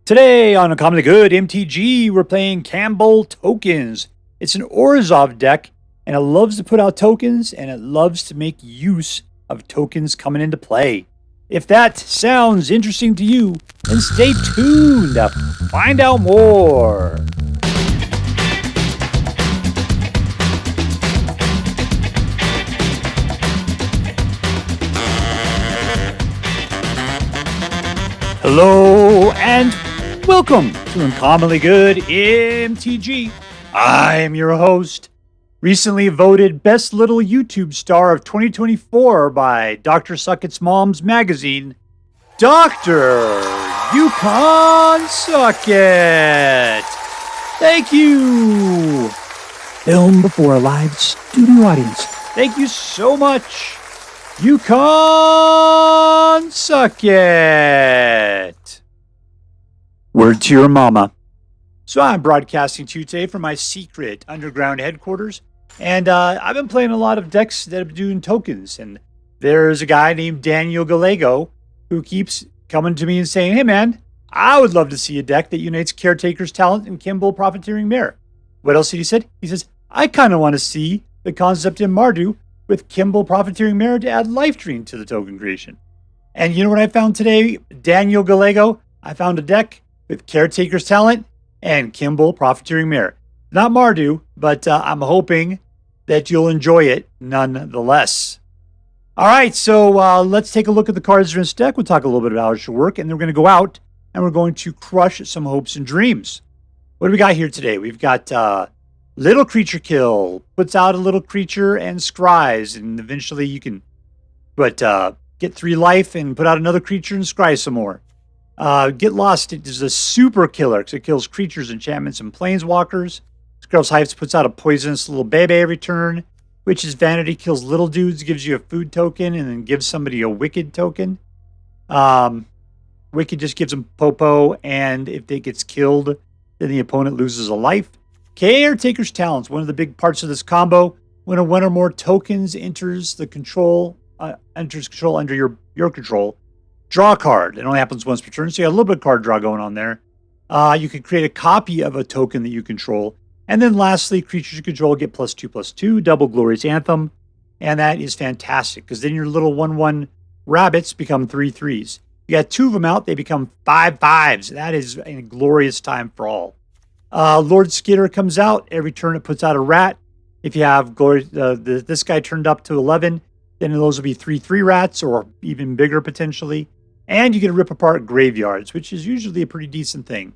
Today on Uncommonly Good MTG, we're playing Kambal Tokens. It's an Orzhov deck, and it loves to put out tokens, and it loves to make use of tokens coming into play. If that sounds interesting to you, then stay tuned to find out more. Hello and welcome to Uncommonly Good MTG. I am your host, recently voted Best Little YouTube Star of 2024 by Dr. Suckett's Mom's Magazine, Dr. Yukon Suckett. Thank you. Film before a live studio audience. Thank you so much, Yukon Suckett. Word to your mama. So I'm broadcasting to you today from my secret underground headquarters, and I've been playing a lot of decks that are doing tokens, and there's a guy named Daniel Gallego who keeps coming to me and saying, hey man, I would love to see a deck that unites Caretaker's talent and Kambal Profiteering Mirror. What else did he say? He says, I kind of want to see the concept in Mardu with Kambal Profiteering Mirror to add Life Drain to the token creation. And you know what I found today, Daniel Gallego? I found a deck with Caretaker's talent and Kambal Profiteering Mirror. Not Mardu, but I'm hoping that you'll enjoy it nonetheless. All right, so let's take a look at the cards in this deck. We'll talk a little bit about how it should work, and then we're going to go out and we're going to crush some hopes and dreams. What do we got here today? We've got Little Creature Kill. Puts out a little creature and scries, and eventually you can get 3 life and put out another creature and scry some more. Get Lost it is a super killer because it kills creatures, enchantments, and planeswalkers. Skrelv's Hive puts out a poisonous little baby every turn, which is Vanity, kills little dudes, gives you a food token, and then gives somebody a Wicked token. Wicked just gives them Popo, and if it gets killed, then the opponent loses a life. Caretaker's Talents, one of the big parts of this combo. When one or more tokens enters control under your control, draw a card. It only happens once per turn, so you got a little bit of card draw going on there. You can create a copy of a token that you control. And then lastly, creatures you control get +2/+2, double Glorious Anthem. And that is fantastic, because then your little 1/1 rabbits become 3/3s. You got 2 of them out, they become 5/5s. That is a glorious time for all. Lord Skitter comes out. Every turn it puts out a rat. If you have this guy turned up to 11, then those will be 3/3 rats, or even bigger potentially. And you can rip apart graveyards, which is usually a pretty decent thing.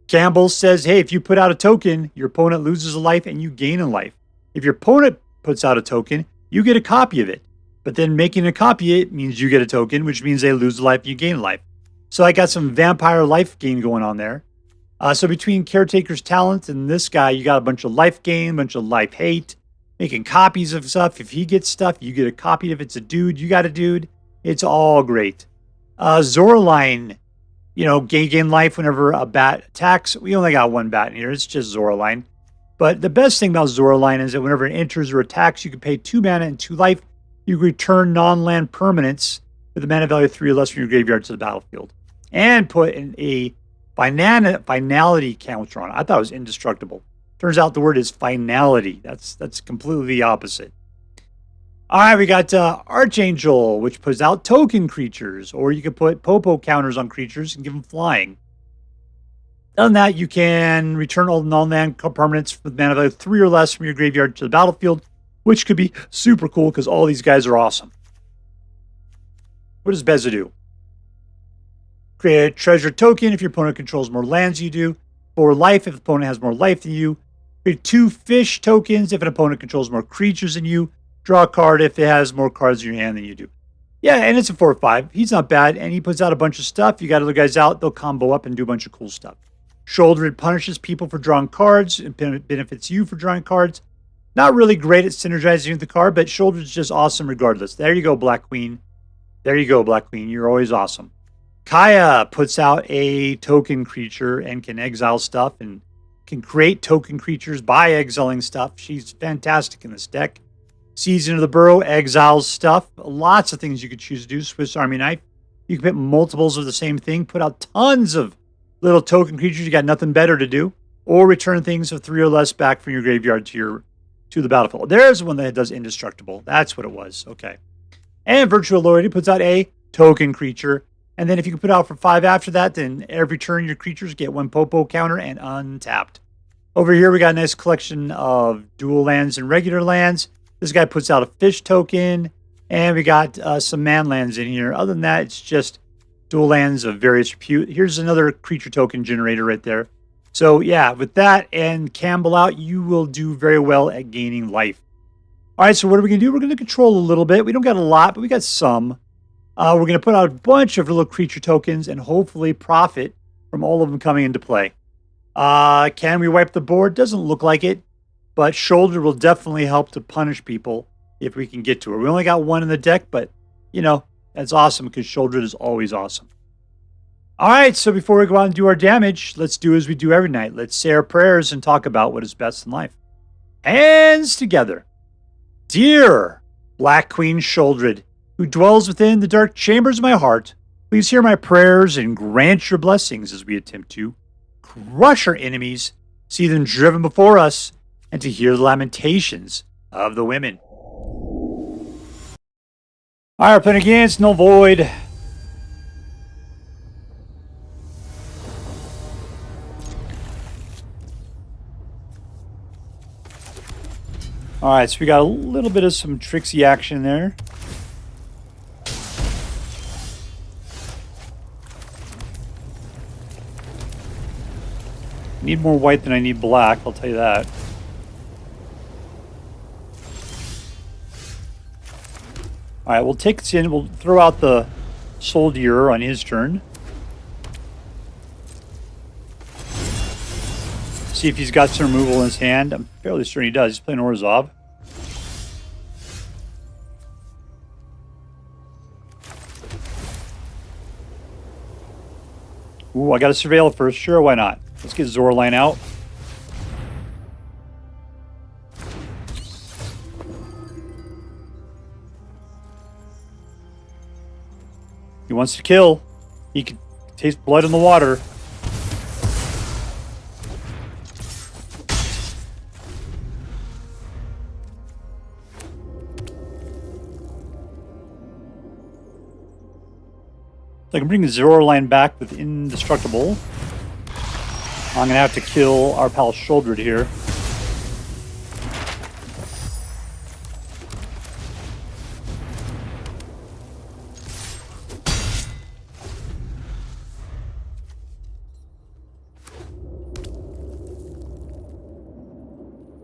Kambal says, hey, if you put out a token, your opponent loses a life and you gain a life. If your opponent puts out a token, you get a copy of it. But then making a copy of it means you get a token, which means they lose a life and you gain a life. So I got some vampire life gain going on there. So between Caretaker's Talent and this guy, you got a bunch of life gain, a bunch of life hate, making copies of stuff. If he gets stuff, you get a copy. If it's a dude, you got a dude. It's all great. Zoraline, gain life whenever a bat attacks. We only got 1 bat in here. It's just Zoraline. But the best thing about Zoraline is that whenever it enters or attacks, you can pay 2 mana and 2 life. You can return non-land permanents with a mana value of 3 or less from your graveyard to the battlefield. And put in a finality counter on it. I thought it was indestructible. Turns out the word is finality. That's completely the opposite. All right, we got Archangel, which puts out token creatures, or you can put Popo counters on creatures and give them flying. Other than that, you can return all non-land permanents with mana value 3 or less from your graveyard to the battlefield, which could be super cool because all these guys are awesome. What does Beza do? Create a treasure token if your opponent controls more lands you do. 4 life if the opponent has more life than you. Create 2 fish tokens if an opponent controls more creatures than you. Draw a card if it has more cards in your hand than you do. Yeah, and it's a 4/5. He's not bad, and he puts out a bunch of stuff. You got other guys out, they'll combo up and do a bunch of cool stuff. Sheoldred punishes people for drawing cards. It benefits you for drawing cards. Not really great at synergizing with the card, but Sheoldred's just awesome regardless. There you go, Black Queen. There you go, Black Queen. You're always awesome. Kaya puts out a token creature and can exile stuff and can create token creatures by exiling stuff. She's fantastic in this deck. Season of the Burrow exiles stuff. Lots of things you could choose to do. Swiss Army knife. You can put multiples of the same thing. Put out tons of Little token creatures, you got nothing better to do. Or return things of 3 or less back from your graveyard to the battlefield. There's one that does indestructible. That's what it was. Okay. And Virtual Loyalty puts out a token creature. And then if you can put out for 5 after that, then every turn your creatures get 1 Popo counter and untapped. Over here, we got a nice collection of dual lands and regular lands. This guy puts out a fish token. And we got some man lands in here. Other than that, it's just dual lands of various repute. Here's another creature token generator right there. So yeah, with that and Kambal out, you will do very well at gaining life. All right, so what are we going to do? We're going to control a little bit. We don't got a lot, but we got some. We're going to put out a bunch of little creature tokens and hopefully profit from all of them coming into play. Can we wipe the board? Doesn't look like it, but Sheoldred will definitely help to punish people if we can get to her. We only got 1 in the deck, but, you know, that's awesome because Sheoldred is always awesome. All right, so before we go out and do our damage, let's do as we do every night. Let's say our prayers and talk about what is best in life. Hands together. Dear Black Queen Sheoldred, who dwells within the dark chambers of my heart, please hear my prayers and grant your blessings as we attempt to crush our enemies, see them driven before us, and to hear the lamentations of the women. All right, we're playing against Nullvoid. All right, so we got a little bit of some tricksy action there. I need more white than I need black, I'll tell you that. All right, we'll take this in. We'll throw out the Soldier on his turn. See if he's got some removal in his hand. I'm fairly certain he does. He's playing Orzhov. Ooh, I got to surveil first. Sure, why not? Let's get Zoraline out. He wants to kill. He can taste blood in the water. So I can bring the Zoraline back with Indestructible. I'm going to have to kill our pal Sheoldred here.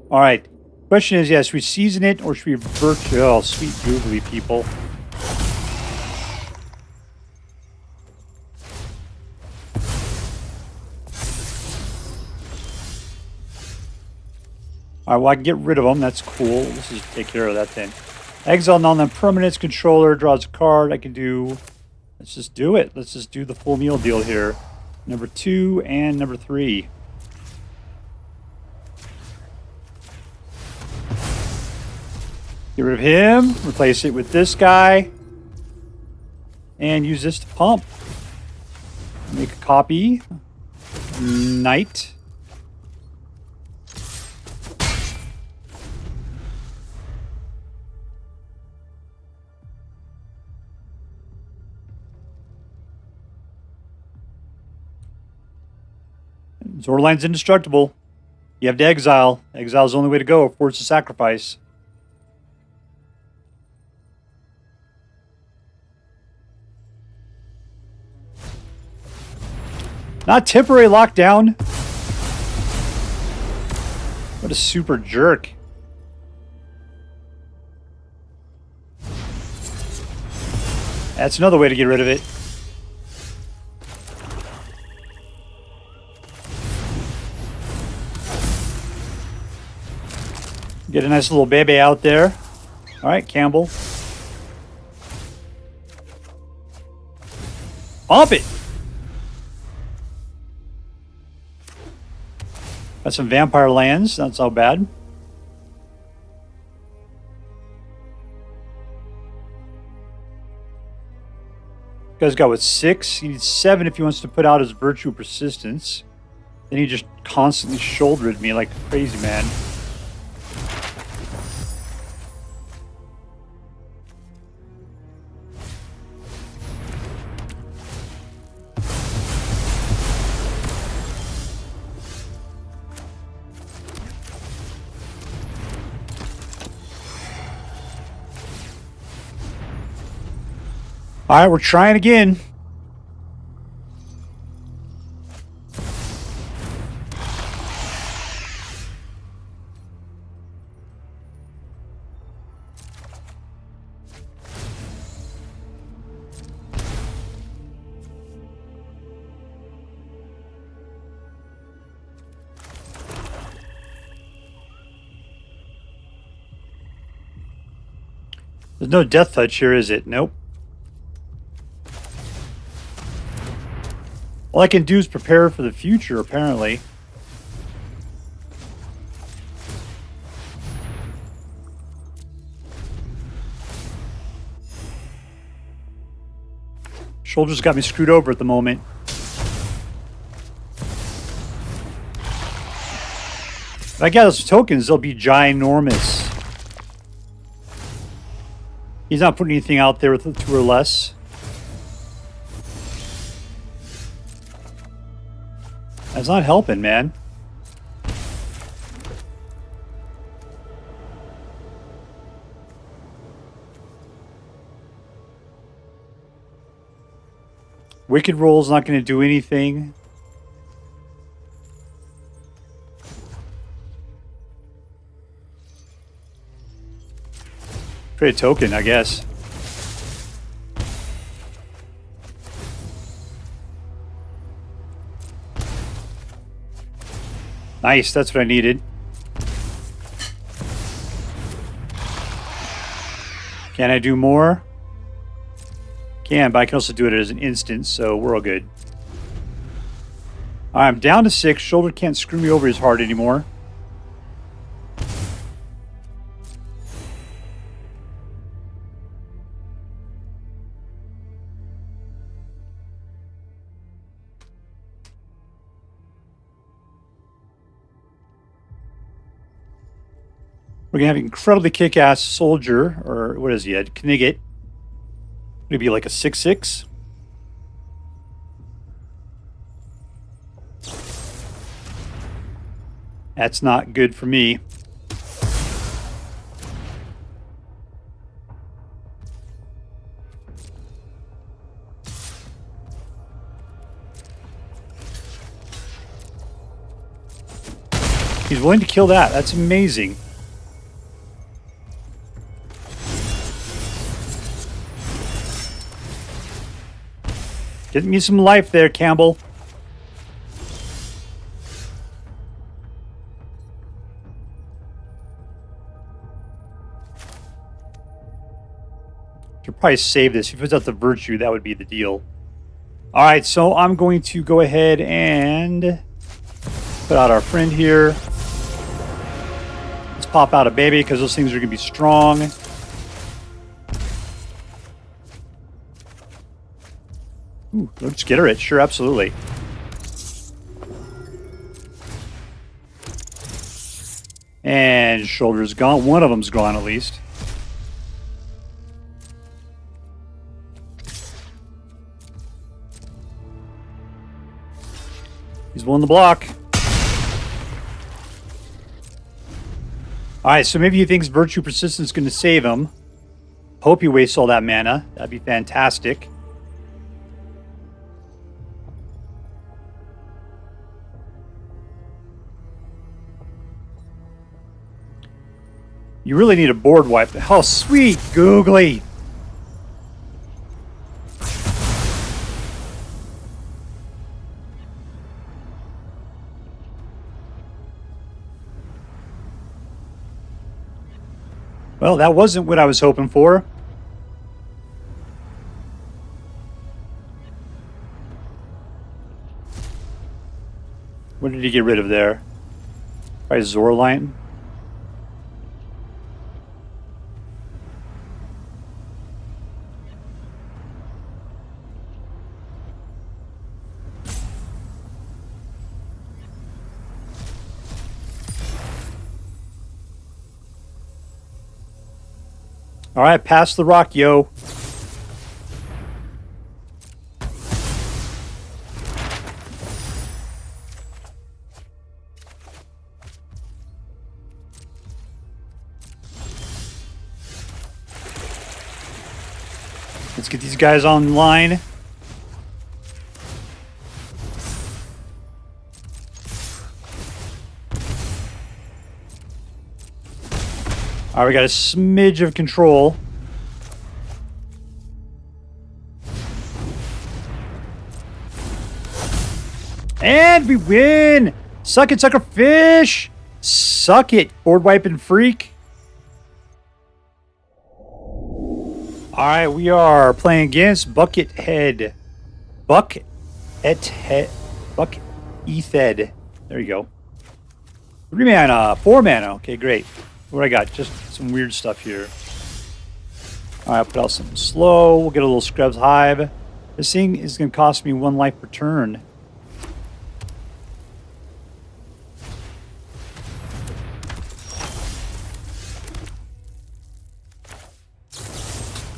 All right. Question is, yes, we season it or should we virtue? Oh, sweet googly people. All right, well, I can get rid of them. That's cool. Let's just take care of that then. Exile non-permanents. Controller draws a card. I can do... Let's just do it. Let's just do the full meal deal here. Number 2 and number 3. Get rid of him. Replace it with this guy. And use this to pump. Make a copy. Knight. Zoraline's indestructible. You have to exile. Exile's the only way to go. Force a sacrifice. Not temporary lockdown. What a super jerk. That's another way to get rid of it. Get a nice little baby out there. All right, Kambal. Pump it. Got some vampire lands. Not so bad. Guy's got, what, 6? He needs 7 if he wants to put out his Virtue of Persistence. Then he just constantly Sheoldred me like a crazy man. All right, we're trying again. There's no death touch here, is it? Nope. All I can do is prepare for the future, apparently. Sheoldred's got me screwed over at the moment. If I get those tokens, they'll be ginormous. He's not putting anything out there with 2 or less. That's not helping, man. Wicked Roll's not going to do anything. Trade a token, I guess. Nice, that's what I needed. Can I do more? Can, but I can also do it as an instant, so we're all good. All right, I'm down to 6. Sheoldred can't screw me over as hard anymore. We're going to have an incredibly kick-ass soldier, or what is he, a Knigget. Maybe like a 6/6. That's not good for me. He's willing to kill that. That's amazing. Getting me some life there, Kambal. Should probably save this. If he puts out the Virtue, that would be the deal. All right, so I'm going to go ahead and put out our friend here. Let's pop out a baby because those things are going to be strong. Ooh, let's Skitter it. Sure, absolutely. And Sheoldred's gone. One of them's gone, at least. He's won the block. Alright, so maybe he thinks Virtue Persistence is going to save him. Hope he wastes all that mana. That'd be fantastic. You really need a board wipe. Oh, sweet, googly. Well, that wasn't what I was hoping for. What did he get rid of there? Probably Zoraline. All right, pass the rock, yo. Let's get these guys online. All right, we got a smidge of control. And we win! Suck it, sucker fish! Suck it, board wiping freak. Alright, we are playing against Buckethead. Buckethead. There you go. 3 mana, 4 mana. Okay, great. What do I got? Just some weird stuff here. Alright, put out something slow. We'll get a little Skrelv's Hive. This thing is going to cost me 1 life per turn.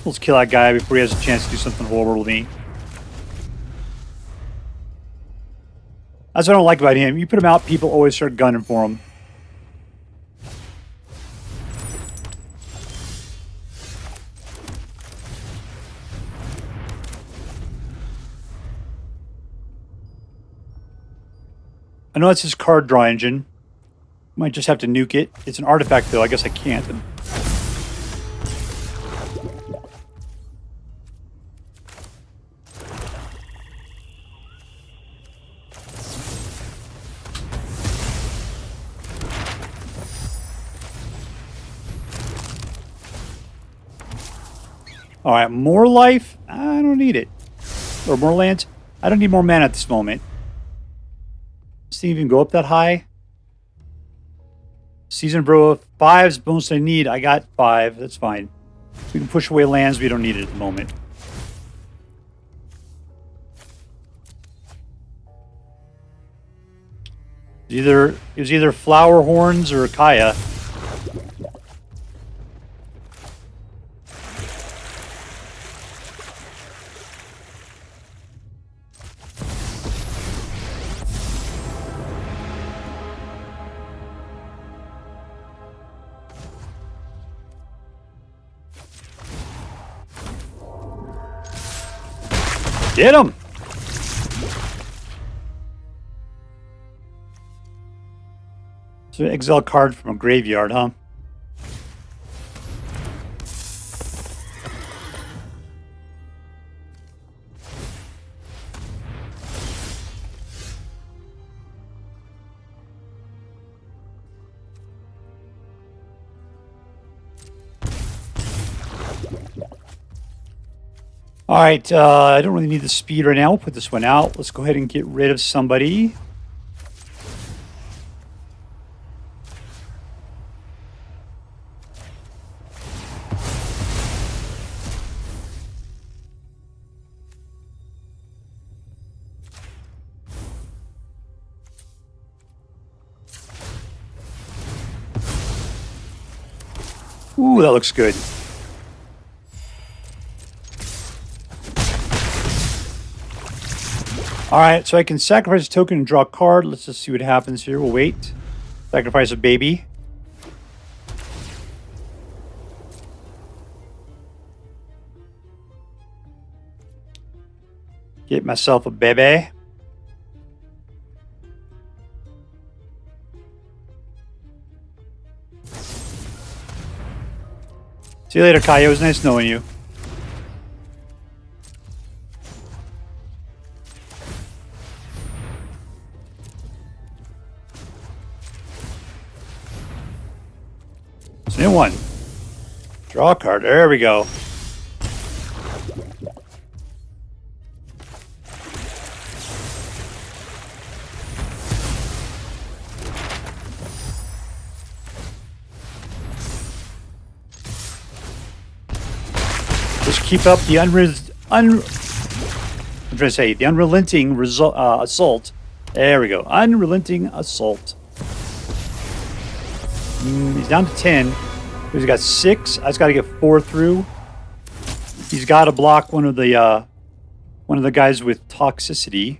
Let's kill that guy before he has a chance to do something horrible to me. That's what I don't like about him. You put him out, people always start gunning for him. I know that's his card draw engine. Might just have to nuke it. It's an artifact, though. I guess I can't. Alright, more life? I don't need it. Or more lands? I don't need more mana at this moment. Does it even go up that high? Season Burrow, 5's the most I need. I got 5. That's fine. We can push away lands we don't need it at the moment. It was either Flower Horns or Kaya. Get him! So exile card from a graveyard, huh? All right, I don't really need the speed right now. We'll put this one out. Let's go ahead and get rid of somebody. Ooh, that looks good. Alright, so I can sacrifice a token and draw a card. Let's just see what happens here. We'll wait. Sacrifice a baby. Get myself a baby. See you later, Kaya. It was nice knowing you. New one. Draw a card. There we go. Just keep up the unrelenting assault. There we go. Unrelenting assault. He's down to 10. He's got 6. I just got to get 4 through. He's got to block one of the guys with toxicity.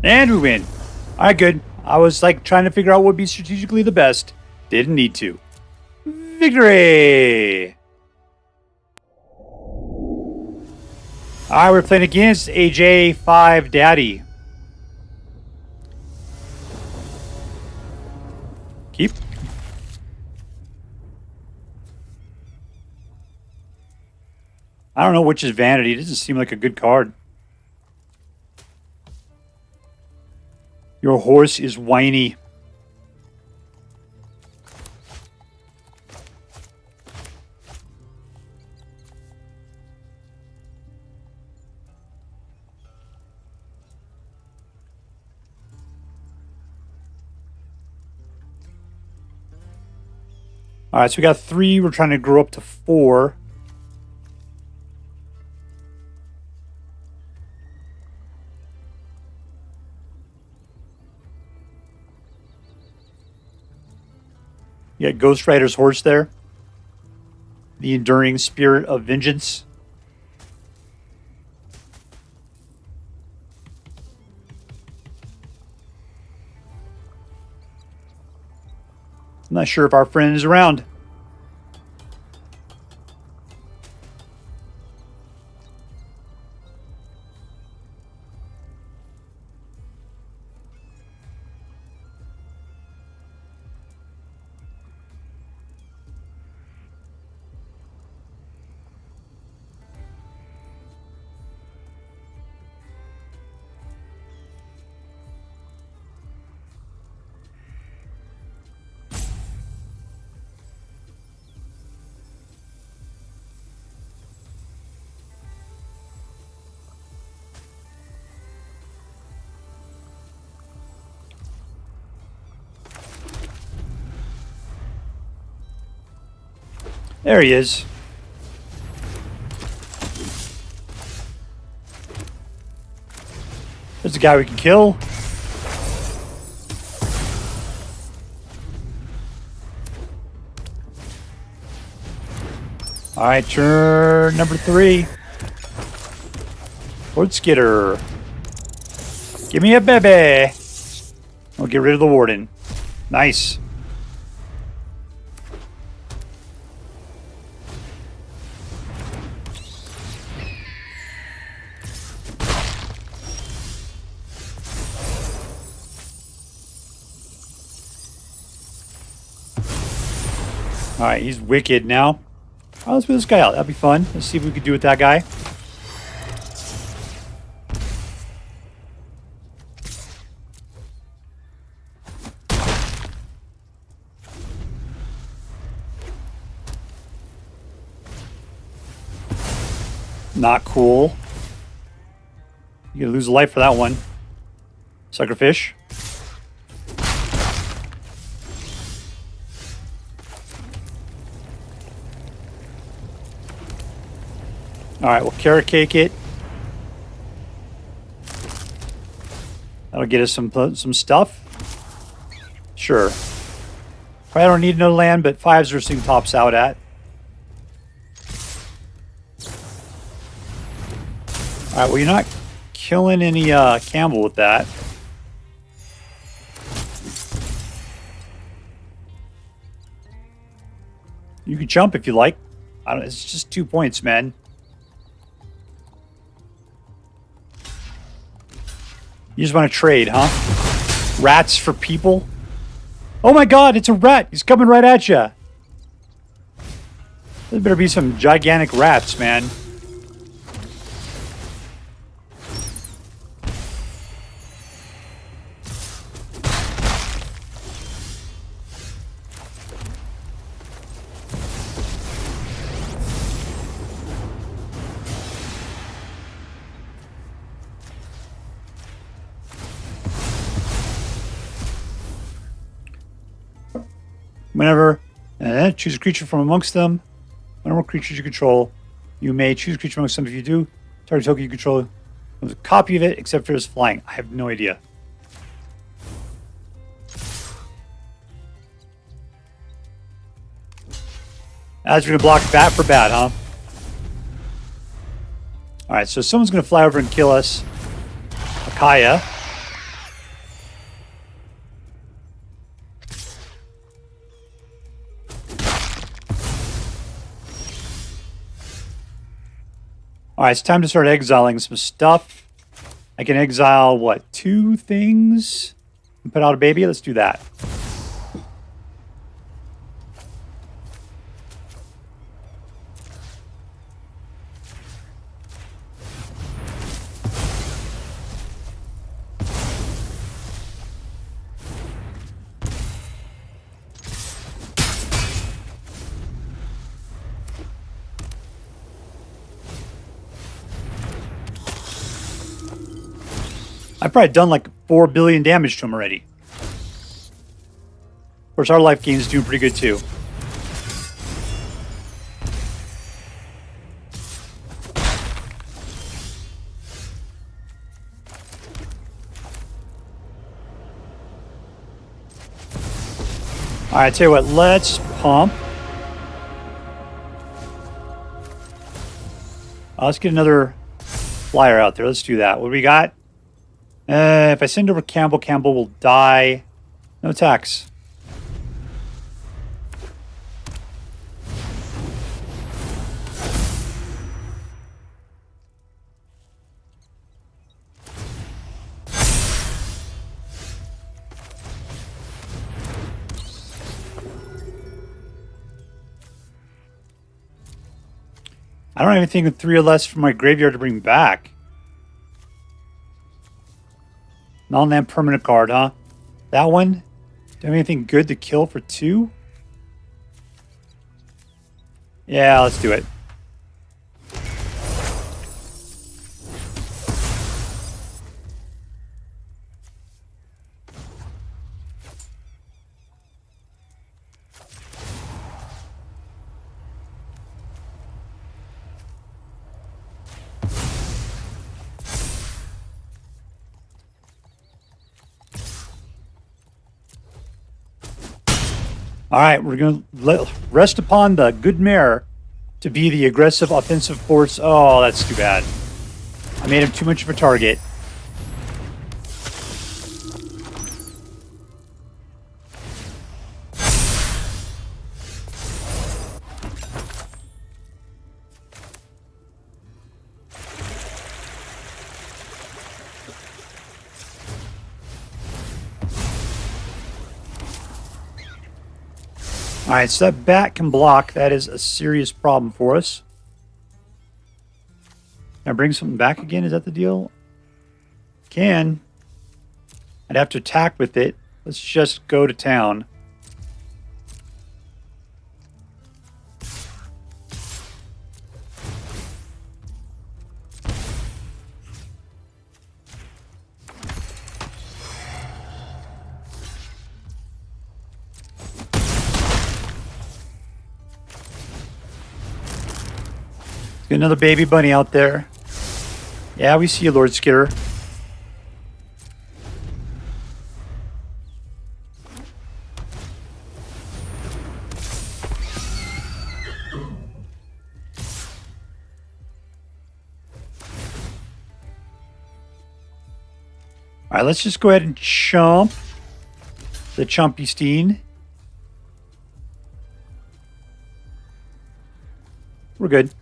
And we win. All right, good. I was like trying to figure out what would be strategically the best. Didn't need to. Victory! All right, we're playing against AJ5 Daddy. Keep. I don't know which is Vanity. It doesn't seem like a good card. Your horse is whiny. All right, so we got 3. We're trying to grow up to 4. You got Ghost Rider's horse there. The enduring spirit of vengeance. I'm not sure if our friend is around. There he is. There's a guy we can kill. All right, turn number 3. Lord Skitter. Give me a baby. I'll get rid of the warden. Nice. All right, he's wicked now. Oh, let's put this guy out. That'll be fun. Let's see if we can do with that guy. Not cool. You're gonna lose a life for that one. Suckerfish. All right, we'll carrot cake it. That'll get us some stuff. Sure. Probably don't need no land, but 5s are seeing tops out at. All right, well, you're not killing any Kambal with that. You can jump if you like. I don't. It's just 2 points, man. You just want to trade, huh? Rats for people? Oh my god, it's a rat! He's coming right at you! There better be some gigantic rats, man. Whenever, choose a creature from amongst them. One or more creatures you control. You may choose a creature amongst them. If you do, target token you control. There's a copy of it, except for his flying. I have no idea. As we're going to block bat for bat, huh? Alright, so someone's going to fly over and kill us. Akaya. Alright, it's time to start exiling some stuff. I can exile, what, 2 things? And put out a baby? Let's do that. I've probably done like 4 billion damage to him already. Of course, our life gain is doing pretty good too. Alright, tell you what, let's pump. Let's get another flyer out there. Let's do that. What do we got? If I send over Kambal, Kambal will die. No attacks. I don't have anything with 3 or less from my graveyard to bring back. Non-land permanent card, huh? That one? Do you have anything good to kill for 2? Yeah, let's do it. All right, we're going to rest upon the good mare to be the aggressive offensive force. Oh, that's too bad. I made him too much of a target. Alright, so that bat can block. That is a serious problem for us. Can I bring something back again? Is that the deal? Can. I'd have to attack with it. Let's just go to town. Get another baby bunny out there. Yeah, we see you, Lord Skitter. All right, let's just go ahead and chump the Chumpy Steen. We're good.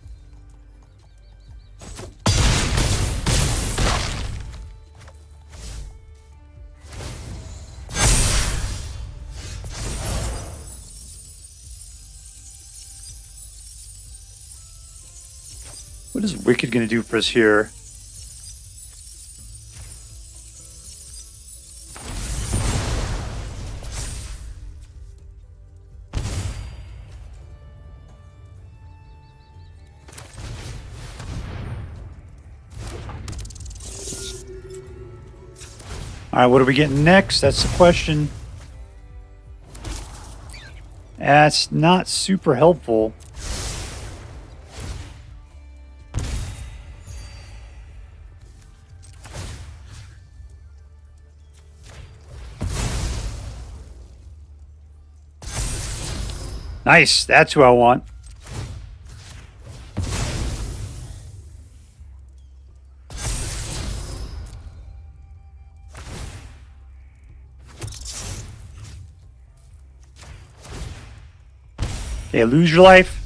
What is Wicked going to do for us here? All right, what are we getting next? That's the question. That's not super helpful. Nice, that's who I want. Okay, lose your life.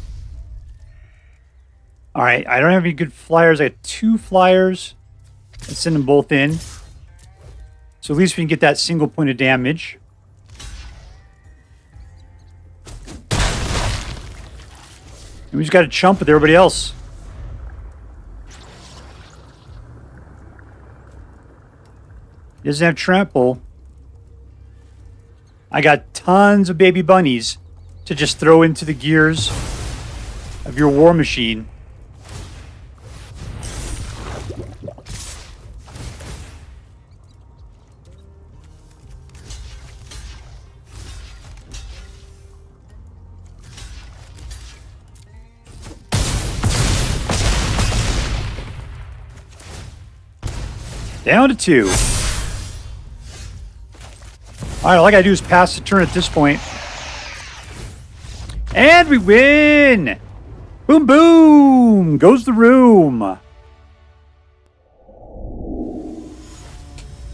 Alright, I don't have any good flyers. I have 2 flyers. Let's send them both in. So at least we can get that single point of damage. And we just got to chump with everybody else. He doesn't have trample. I got tons of baby bunnies to just throw into the gears of your war machine. Down to 2. Alright, all I gotta do is pass the turn at this point. And we win! Boom, boom! Goes the room.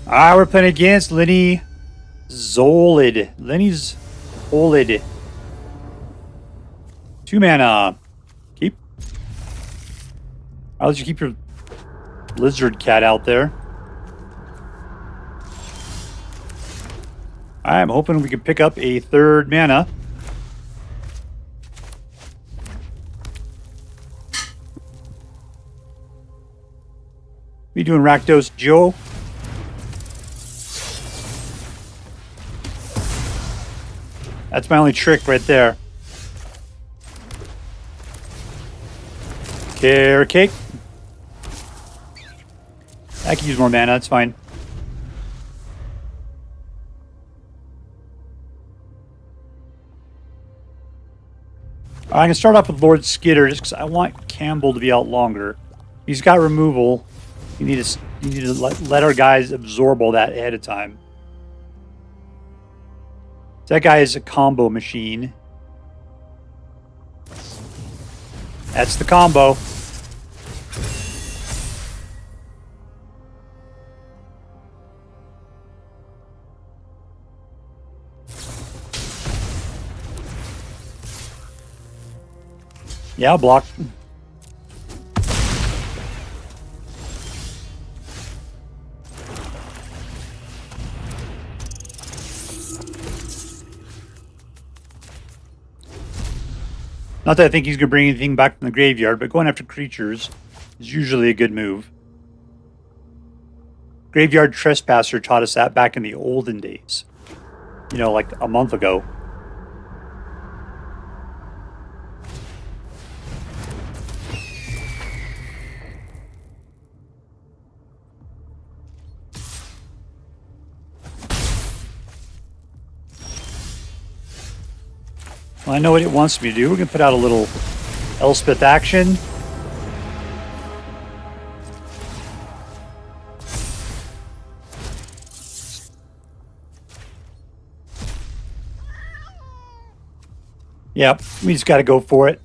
Alright, we're playing against lennyzolid. lennyzolid. 2 mana. Keep. I'll let you keep your lizard cat out there. I'm hoping we can pick up a 3rd mana. What are you doing, Rakdos, Joe? That's my only trick right there. Caretaker. I can use more mana, that's fine. I'm going to start off with Lord Skitter just because I want Kambal to be out longer. He's got removal. You need to let our guys absorb all that ahead of time. That guy is a combo machine. That's the combo. Yeah, I'll block. Not that I think he's going to bring anything back from the graveyard, but going after creatures is usually a good move. Graveyard Trespasser taught us that back in the olden days. You know, like a month ago. Well, I know what it wants me to do. We're going to put out a little Elspeth action. Yep, we just got to go for it.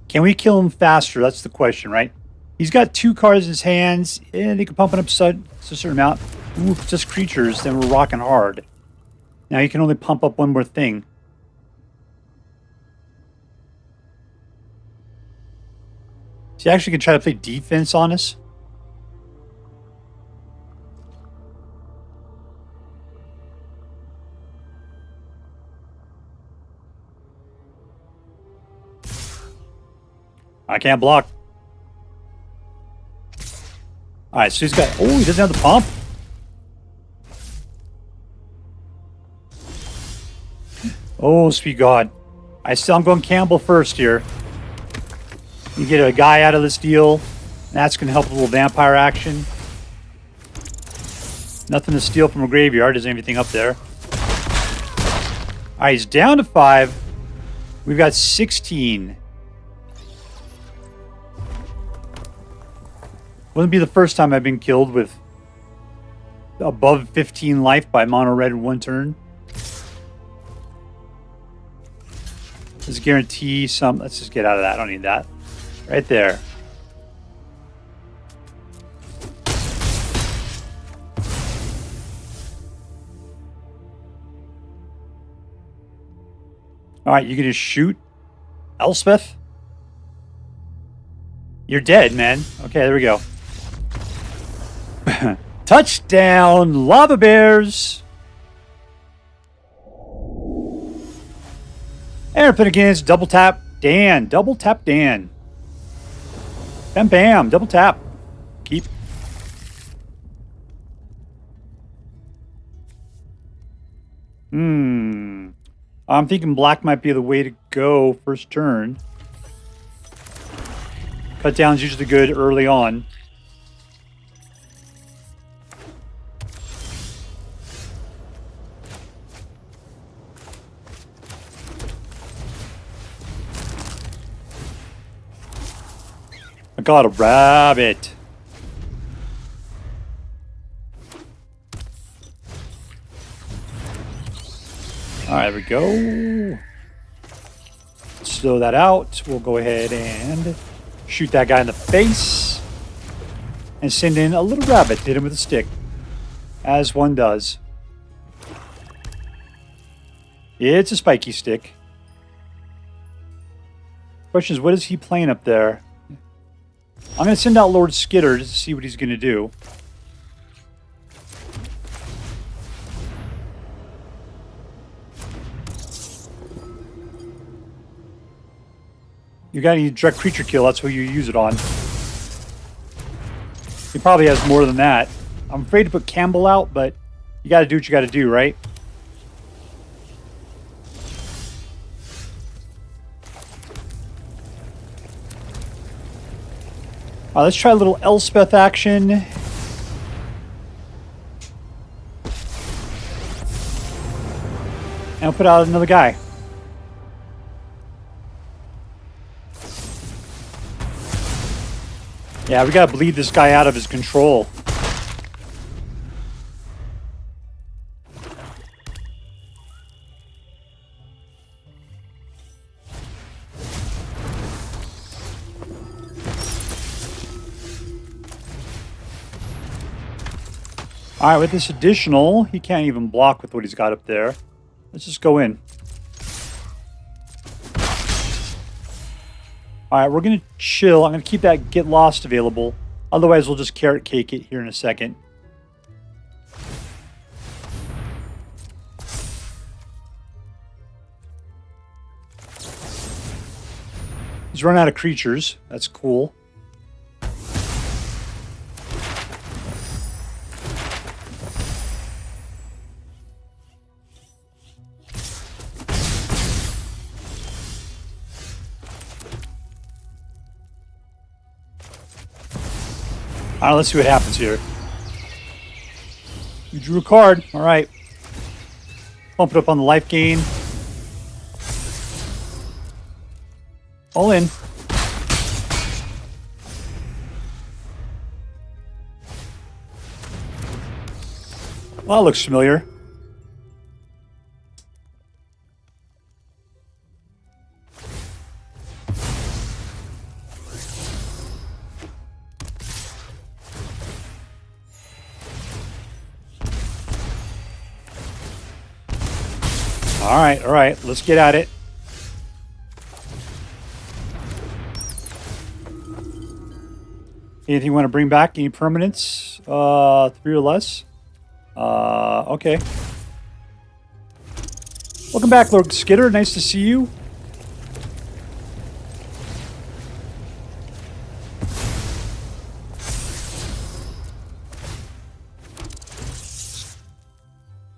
Can we kill him faster? That's the question, right? He's got 2 cards in his hands, and he can pump it up to a certain amount. Ooh, if it's just creatures, then we're rocking hard. Now you can only pump up 1 more thing. So you actually can try to play defense on us. I can't block. Alright, so he's got... Oh, he doesn't have the pump? Oh, sweet God. I'm going Kambal first here. You get a guy out of this deal. That's going to help a little vampire action. Nothing to steal from a graveyard. Isn't anything up there. All right, he's down to 5. We've got 16. Wouldn't be the first time I've been killed with above 15 life by mono red in 1 turn. Let's guarantee some. Let's just get out of that. I don't need that. Right there. All right, you can just shoot Elspeth. You're dead, man. Okay, there we go. Touchdown, Lava Bears. Airpin against double tap Dan. Double tap Dan. Bam, bam. Double tap. Keep. I'm thinking black might be the way to go first turn. Cut down's usually good early on. I got a rabbit. All right, there we go. Slow that out. We'll go ahead and shoot that guy in the face. And send in a little rabbit. Hit him with a stick. As one does. It's a spiky stick. Question is, what is he playing up there? I'm going to send out Lord Skitter to see what he's going to do. You got any direct creature kill, that's what you use it on. He probably has more than that. I'm afraid to put Kambal out, but you got to do what you got to do, right? All right, let's try a little Elspeth action. And I'll put out another guy. Yeah, we gotta bleed this guy out of his control. All right, with this additional, he can't even block with what he's got up there. Let's just go in. All right, we're going to chill. I'm going to keep that Get Lost available. Otherwise, we'll just carrot cake it here in a second. He's run out of creatures. That's cool. All right, let's see what happens here. You drew a card. All right. Bump it up on the life gain. All in. Well, that looks familiar. All right, let's get at it. Anything you want to bring back? Any permanents? 3 or less? Okay. Welcome back, Lord Skitter. Nice to see you.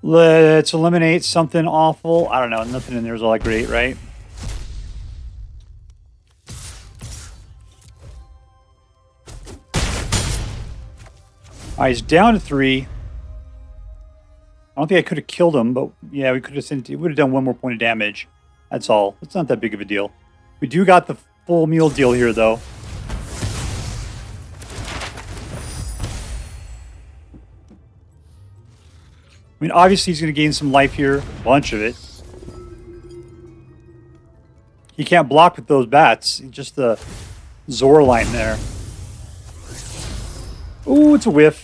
Let's eliminate something awful. I don't know. Nothing in there is all that great, right? All right, he's down to 3. I don't think I could have killed him, but yeah, we could have sent. It would have done 1 more point of damage. That's all. It's not that big of a deal. We do got the full meal deal here, though. I mean, obviously he's going to gain some life here, a bunch of it. He can't block with those bats. Just the Zoraline there. Ooh, it's a whiff.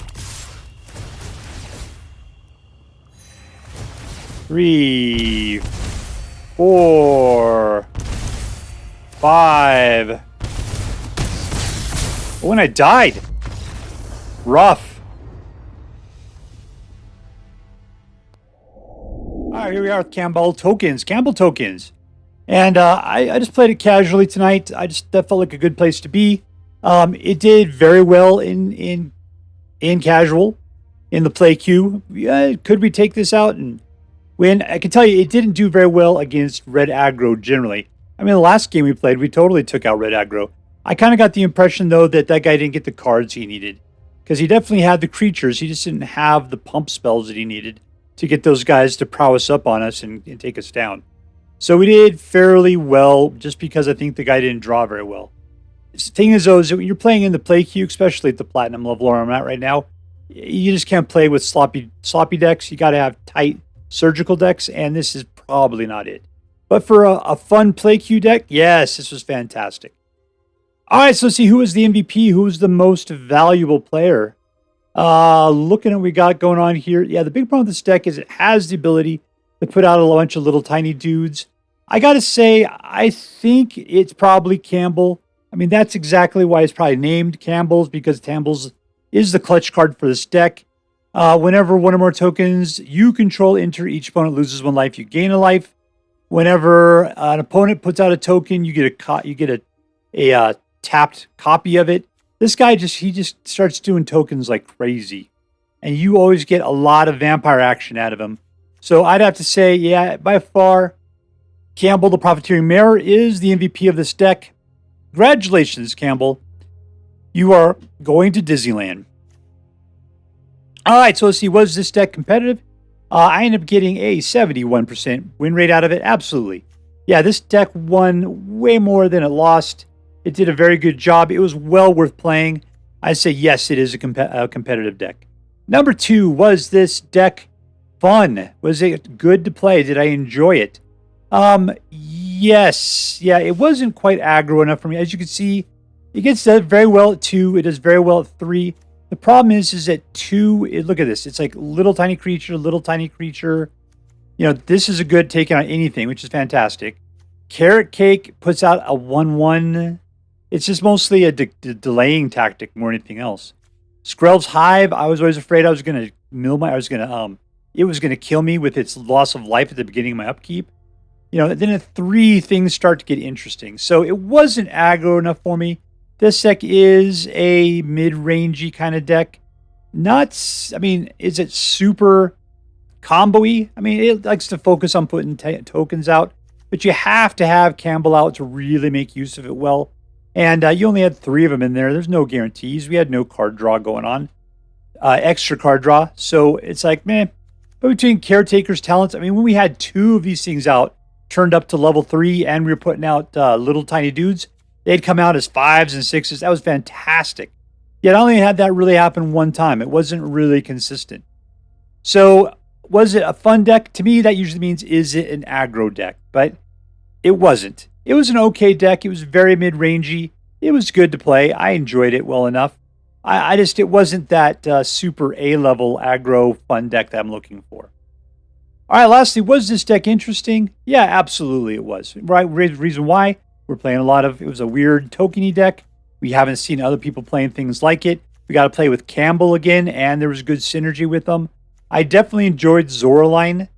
3, 4, 5. Oh, and I died. Rough. All right, here we are with Kambal tokens. Kambal tokens. And I just played it casually tonight. That felt like a good place to be. It did very well in casual, in the play queue. Could we take this out and win? I can tell you, it didn't do very well against red aggro generally. I mean, the last game we played, we totally took out red aggro. I kind of got the impression, though, that guy didn't get the cards he needed. Because he definitely had the creatures. He just didn't have the pump spells that he needed to get those guys to prowess up on us and take us down. So we did fairly well, just because I think the guy didn't draw very well. The thing is, though, is that when you're playing in the play queue, especially at the platinum level where I'm at right now, you just can't play with sloppy decks. You got to have tight surgical decks, and this is probably not it. But for a fun play queue deck, yes, this was fantastic. All right, so let's see who was the MVP, who was the most valuable player. Looking at what we got going on here, yeah, the big problem with this deck is it has the ability to put out a bunch of little tiny dudes. I got to say, I think it's probably Kambal. I mean, that's exactly why it's probably named Kambals, because Kambals is the clutch card for this deck. Whenever one or more tokens you control enter, each opponent loses 1 life, you gain a life. Whenever an opponent puts out a token, you get a tapped copy of it. This guy just starts doing tokens like crazy, and you always get a lot of vampire action out of him. So I'd have to say, yeah, by far, Kambal the Profiteering Mirror is the MVP of this deck. Congratulations, Kambal. You are going to Disneyland. All right, so let's see. Was this deck competitive? I ended up getting a 71% win rate out of it. Absolutely. Yeah, this deck won way more than it lost. It did a very good job. It was well worth playing. I say yes, it is a competitive deck. Number 2, was this deck fun? Was it good to play? Did I enjoy it? Yes. Yeah, it wasn't quite aggro enough for me. As you can see, it gets very well at 2. It does very well at 3. The problem is at 2, look at this. It's like little tiny creature. You know, this is a good taking on anything, which is fantastic. Carrot Cake puts out a 1/1. It's just mostly a delaying tactic more than anything else. Skrelv's Hive, I was always afraid I was going to it was going to kill me with its loss of life at the beginning of my upkeep. You know, then at 3, things start to get interesting. So it wasn't aggro enough for me. This deck is a mid-rangey kind of deck. Is it super combo-y? I mean, it likes to focus on putting tokens out, but you have to have Kambal out to really make use of it well. And you only had 3 of them in there. There's no guarantees. We had no card draw going on. Extra card draw. So it's like, man. But between Caretaker's talents, I mean, when we had 2 of these things out, turned up to level 3, and we were putting out little tiny dudes, they'd come out as 5s and 6s. That was fantastic. Yet I only had that really happen 1 time. It wasn't really consistent. So was it a fun deck? To me, that usually means, is it an aggro deck? But it wasn't. It was an okay deck. It was very mid-rangey. It was good to play. I enjoyed it well enough. It wasn't that super A-level aggro fun deck that I'm looking for. All right, lastly, was this deck interesting? Yeah, absolutely it was. Right, reason why? We're playing it was a weird tokeny deck. We haven't seen other people playing things like it. We got to play with Kambal again, and there was good synergy with them. I definitely enjoyed Zoraline.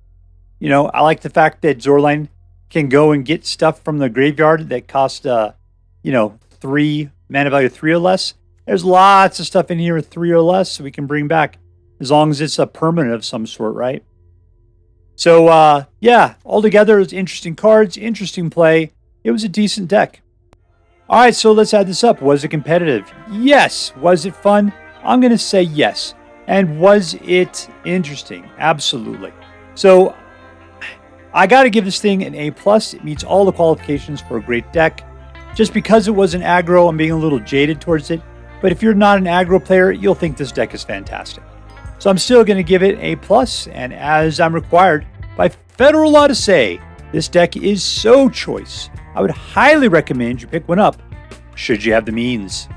You know, I like the fact that Zoraline can go and get stuff from the graveyard that cost, 3 mana value 3 or less. There's lots of stuff in here with 3 or less, so we can bring back, as long as it's a permanent of some sort, right? So, yeah, altogether, it was interesting cards, interesting play. It was a decent deck. All right, so let's add this up. Was it competitive? Yes. Was it fun? I'm going to say yes. And was it interesting? Absolutely. So I got to give this thing an A+. It meets all the qualifications for a great deck. Just because it was an aggro, I'm being a little jaded towards it. But if you're not an aggro player, you'll think this deck is fantastic. So I'm still going to give it A+, and as I'm required by federal law to say, this deck is so choice. I would highly recommend you pick one up, should you have the means.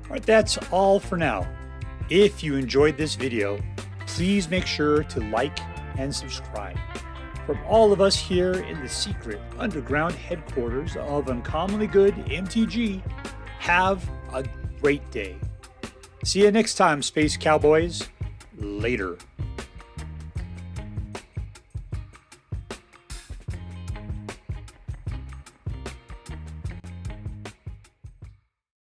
All right, that's all for now. If you enjoyed this video, please make sure to like and subscribe. From all of us here in the secret underground headquarters of Uncommonly Good MTG, have a great day. See you next time, Space Cowboys. Later.